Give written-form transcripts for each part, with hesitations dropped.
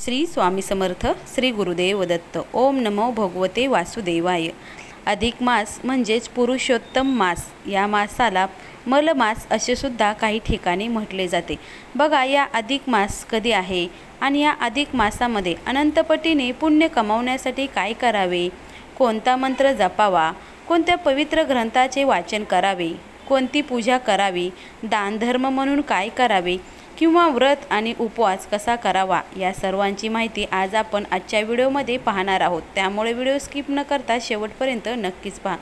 श्री स्वामी समर्थ, श्री गुरुदेव दत्त. ओम नमो भगवते वासुदेवाय. अधिक मास म्हणजेच पुरुषोत्तम मास. या मासाला मलमास असे सुद्धा काही ठिकाणी म्हटले जाते. बघा, या अधिक मास कधी आहे आणि या अधिक मासामध्ये अनंतपटीने पुण्य कमावण्यासाठी काय करावे, कोणता मंत्र जपावा, कोणत्या पवित्र ग्रंथाचे वाचन करावे, कोणती पूजा करावी, दानधर्म म्हणून काय करावे किंवा व्रत आणि उपवास कसा करावा, या सर्वांची माहिती आज आपण आजच्या व्हिडिओमध्ये पाहणार आहोत. त्यामुळे व्हिडिओ स्किप न करता शेवटपर्यंत नक्कीच पहा.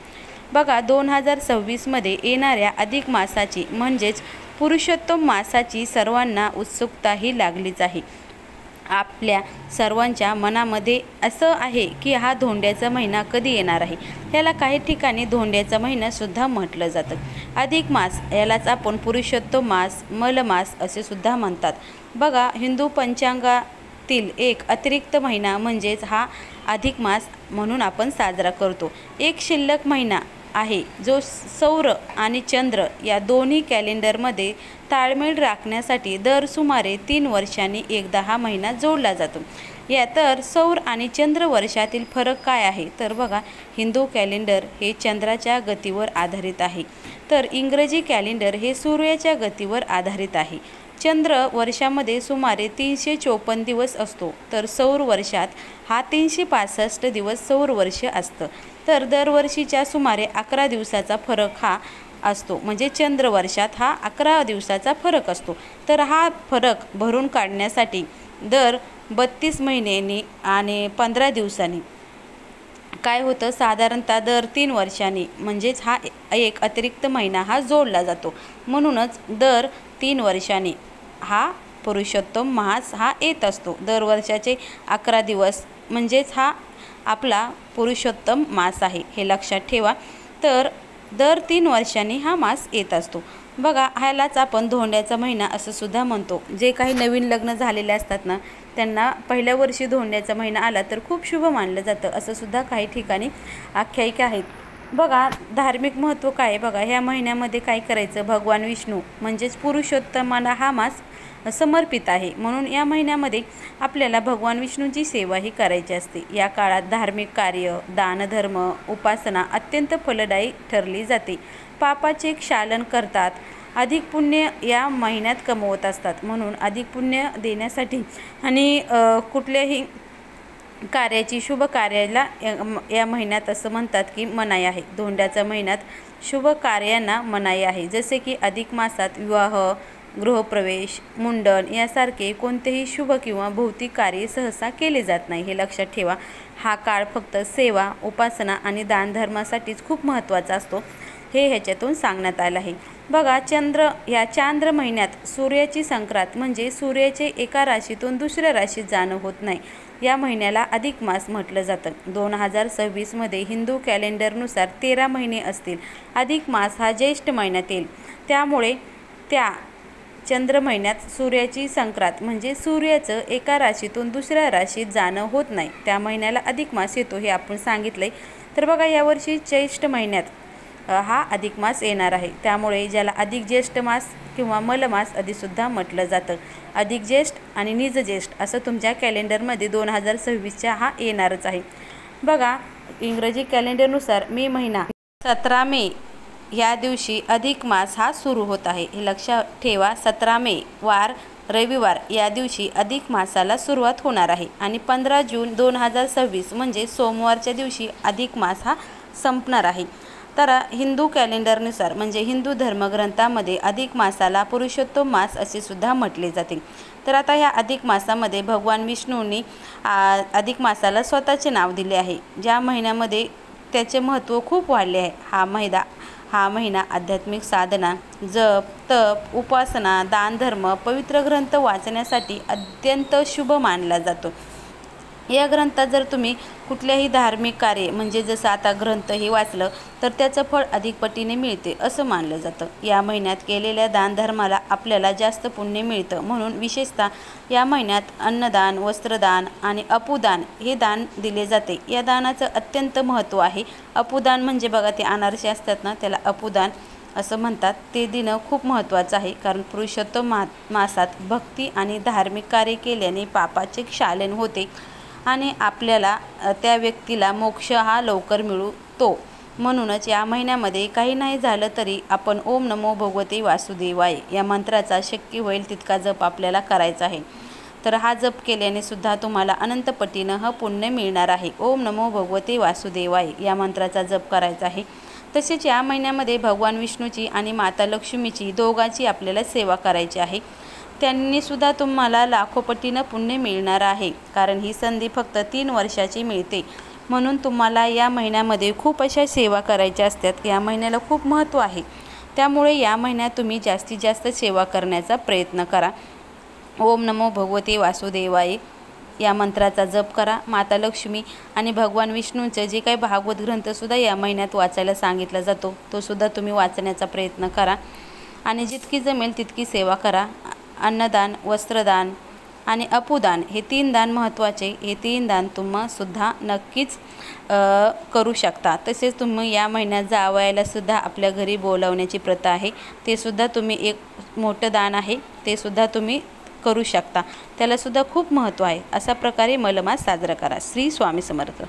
बघा, 2026मध्ये येणाऱ्या अधिक मासाची म्हणजेच पुरुषोत्तम मासाची सर्वांना उत्सुकताही लागलीच आहे. आपल्या सर्वांच्या मनामध्ये असं आहे की हा धोंड्याचा महिना कधी येणार आहे. याला काही ठिकाणी धोंड्याचा महिना सुद्धा म्हटलं जातं. अधिक मास यालाच आपण पुरुषोत्तम मास, मलमास असे सुद्धा म्हणतात. बघा, हिंदू पंचांगातील एक अतिरिक्त महिना म्हणजेच हा अधिक मास म्हणून आपण साजरा करतो. एक शिल्लक महिना आहे जो सौर आणि चंद्र या दोन्ही कॅलेंडरमध्ये ताळमेळ राखण्यासाठी दर सुमारे 3 वर्षांनी एकदा हा महिना जोडला जातो. या तर सौर आणि चंद्र वर्षातील फरक काय आहे, तर बघा, हिंदू कॅलेंडर हे चंद्राच्या गतीवर आधारित आहे, तर इंग्रजी कॅलेंडर हे सूर्याच्या गतीवर आधारित आहे. चंद्र वर्षामध्ये सुमारे 354 दिवस असतो, तर सौर वर्षात हा 365 दिवस सौर वर्ष असतं. तर दरवर्षीच्या सुमारे 11 दिवसाचा फरक हा असतो, म्हणजे चंद्र वर्षात हा 11 दिवसाचा फरक असतो. तर हा फरक भरून काढण्यासाठी दर 32 महिन्यांनी आणि 15 दिवसांनी काय होतं, साधारणतः दर 3 वर्षांनी म्हणजेच हा एक अतिरिक्त महिना हा जोडला जातो. म्हणूनच दर 3 वर्षांनी हा पुरुषोत्तम मास हा येत असतो. दर वर्षाचे 11 दिवस म्हणजेच हा आपला पुरुषोत्तम मास आहे, हे लक्षात ठेवा. तर दर 3 वर्षांनी हा मास येत असतो. बघा, ह्यालाच आपण धोंड्याचा महिना असं सुद्धा म्हणतो. जे काही नवीन लग्न झालेले असतात ना, त्यांना पहिल्या वर्षी धोंड्याचा महिना आला तर खूप शुभ मानलं जातं, असं सुद्धा काही ठिकाणी आख्यायिका आहेत. बघा, धार्मिक महत्त्व काय आहे. बघा, ह्या महिन्यामध्ये काय करायचं, भगवान विष्णू म्हणजेच पुरुषोत्तमाला हा मास समर्पित आहे, म्हणून या महिन्यामध्ये आपल्याला भगवान विष्णूंची सेवाही करायची असते. या काळात धार्मिक कार्य, दानधर्म, उपासना अत्यंत फलदायी ठरली जाते. पापाचे क्षालन करतात, अधिक पुण्य या महिन्यात कमवत असतात. म्हणून अधिक पुण्य देण्यासाठी आणि कुठल्याही कार्याची, शुभ कार्याला या महिन्यात असं म्हणतात की मनाई आहे. धोंड्याच्या महिन्यात शुभ कार्यांना मनाई आहे, जसे की अधिक मासात विवाह, गृहप्रवेश, मुंडन यासारखे कोणतेही शुभ किंवा भौतिक कार्य सहसा केले जात नाही, हे लक्षात ठेवा. हा काळ फक्त सेवा, उपासना आणि दानधर्मासाठीच खूप महत्त्वाचा असतो, हे ह्याच्यातून सांगण्यात आलं आहे. बघा, या चांद्र महिन्यात सूर्याची संक्रांत म्हणजे सूर्याचे एका राशीतून दुसऱ्या राशीत जाणं होत नाही. या महिन्याला अधिक मास म्हटलं जातं. 2026मध्ये हिंदू कॅलेंडरनुसार 13 महिने असतील. अधिक मास हा ज्येष्ठ महिन्यात येईल, त्यामुळे त्या चंद्र महिन्यात सूर्याची संक्रांत म्हणजे सूर्याचं एका राशीतून दुसऱ्या राशीत जाणं होत नाही, त्या महिन्याला अधिक मास येतो, हे आपण सांगितलंय. तर बघा, यावर्षी ज्येष्ठ महिन्यात हा अधिक मास येणार आहे, त्यामुळे ज्याला अधिक ज्येष्ठ मास किंवा मलमास आधीसुद्धा म्हटलं जातं. अधिक ज्येष्ठ आणि निज ज्येष्ठ असं तुमच्या कॅलेंडरमध्ये 2026च्या हा येणारच आहे. बघा, इंग्रजी कॅलेंडरनुसार मे महिना 17 मे या दिवशी अधिक मास हा सुरू होत आहे, हे लक्षात ठेवा. 17 मे वार रविवार या दिवशी अधिक मासाला सुरुवात होणार आहे आणि 15 जून 2026 म्हणजे सोमवारच्या दिवशी अधिक मास हा संपणार आहे. तर हिंदू कॅलेंडरनुसार म्हणजे हिंदू धर्मग्रंथामध्ये अधिक मासाला पुरुषोत्तम मास असे सुद्धा म्हटले जाते. तर आता या अधिक मासामध्ये भगवान विष्णूंनी अधिक मासाला स्वतःचे नाव दिले आहे. ज्या महिन्यामध्ये त्याचे महत्त्व खूप वाढले आहे. हा महिना आध्यात्मिक साधना, जप, तप, उपासना, दानधर्म, पवित्र ग्रंथ वाचण्यासाठी अत्यंत शुभ मानला जातो. या ग्रंथात जर तुम्ही कुठल्याही धार्मिक कार्य म्हणजे जसं आता ग्रंथ हे वाचलं तर त्याचं फळ अधिक पटीने मिळते असं मानलं जातं. या महिन्यात केलेल्या दानधर्माला आपल्याला जास्त पुण्य मिळतं, म्हणून विशेषतः या महिन्यात अन्नदान, वस्त्रदान आणि अपुदान हे दान दिले जाते. या दानाचं अत्यंत महत्त्व आहे. अपुदान म्हणजे बघा, ते अनारसे असतात ना, त्याला अपुदान असं म्हणतात ते देणं खूप महत्त्वाचं आहे, कारण पुरुषोत्तम मासात भक्ती आणि धार्मिक कार्य केल्याने पापाचे क्षालन होते आणि आपल्याला त्या व्यक्तीला मोक्ष हा लवकर मिळतो. म्हणूनच या महिन्यामध्ये काही नाही झालं तरी आपण ओम नमो भगवते वासुदेवाय या मंत्राचा शक्य होईल तितका जप आपल्याला करायचा आहे. तर हा जप केल्याने सुद्धा तुम्हाला अनंत पटीनं हा पुण्य मिळणार आहे. ओम नमो भगवते वासुदेवाय या मंत्राचा जप करायचा आहे. तसेच या महिन्यामध्ये भगवान विष्णूची आणि माता लक्ष्मीची दोघांची आपल्याला सेवा करायची आहे. त्यांनीसुद्धा तुम्हाला लाखो पटीनं पुण्य मिळणार आहे, कारण ही संधी फक्त 3 वर्षाची मिळते. म्हणून तुम्हाला या महिन्यामध्ये खूप अशा सेवा करायच्या असतात. या महिन्याला खूप महत्त्व आहे, त्यामुळे या महिन्यात तुम्ही जास्तीत जास्त सेवा करण्याचा प्रयत्न करा. ओम नमो भगवते वासुदेवाय या मंत्राचा जप करा. माता लक्ष्मी आणि भगवान विष्णूंचं जे काही भागवत ग्रंथसुद्धा या महिन्यात वाचायला सांगितला जातो, तो सुद्धा तुम्ही वाचण्याचा प्रयत्न करा आणि जितकी जमेल तितकी सेवा करा. अन्नदान, वस्त्रदान आणि अपुदान हे 3 दान महत्त्वाचे. हे 3 दान तुम्हीसुद्धा नक्कीच करू शकता. तसेच तुम्ही या महिन्यात जावयालासुद्धा आपल्या घरी बोलावण्याची प्रथा आहे, ते सुद्धा तुम्ही एक मोठं दान आहे, ते सुद्धा तुम्ही करू शकता. त्यालासुद्धा खूप महत्त्व आहे. अशा प्रकारे मलमास साजरा करा. श्री स्वामी समर्थ.